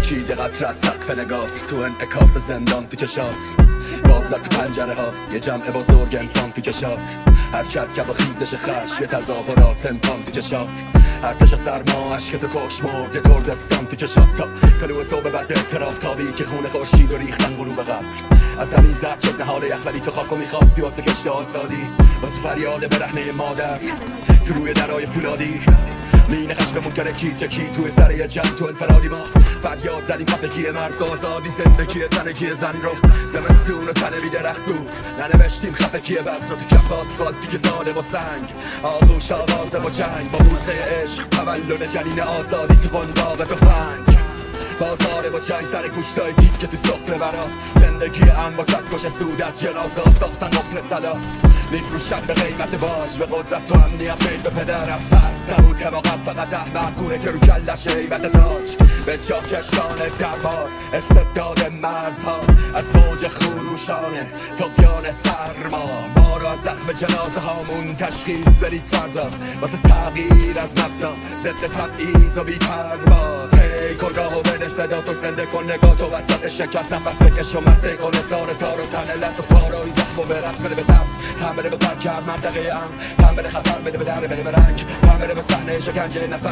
چکید قطره از سقف نگات، تو انعکاس زندان تو چشات، باب زد تو پنجره ها یه جمع بزرگ انسان تو کشات، حرکت که با خیزش خشم یه تظاهرات امکان تو چشات، ارتش سرما عشق تو کش مرد یه کردستان تو چشات، تا طلوع صبح بعد اعتراف تابی که خون خورشید و ریختن غروب قبل، از زمین زد شد نهال یخ ولی تو خاکو میخواستی واسه کشت آزادی، واسه فریاد برهنه مادر تو روی درای فولادی، مین خشممون کنه کی توی سر یه جنگ تو انفرادی، ما فریاد زدیم خفگی مرز آزادی، زندگی تنگی زن رو زمستون و تنه بی درخت بود، ننوشتیم خفگی بز رو تو کف آسفالتی که داده با سنگ، آغوش آغازه با جنگ، با بوسه عشق تولد جنین آزادی تو قنداق تفنگ، بازاره با چای سر گوشتای تیک که تو سفره برا، زندگی ام با کش سود از جنازه ساختن قفل طلا، میفروشن به قیمت باج به قدرت و امنیت میل به پدر، از ترس نبود حماقت فقط احمق گونه که رو کلش هیبت تاج، به جا کشان دربار استبداد مرزها، از موج خروشانه طغیان سرما، ما را از زخم جنازه هامون تشخیص برید فردا، واسه تغییر از مبنا ضد تبعیض و بی پروا، کن راهو بده صدا تو زنده کن نگاه تو وسط شکست، نفس بکش و مسته کن اظهار تار و تنه لط و پارایی زخم و برقص، بده به ترس هم بده به ترک منطقه ام، هم بده خطر بده به در بده به رنگ، هم بده به صحنه شکنجه نفس.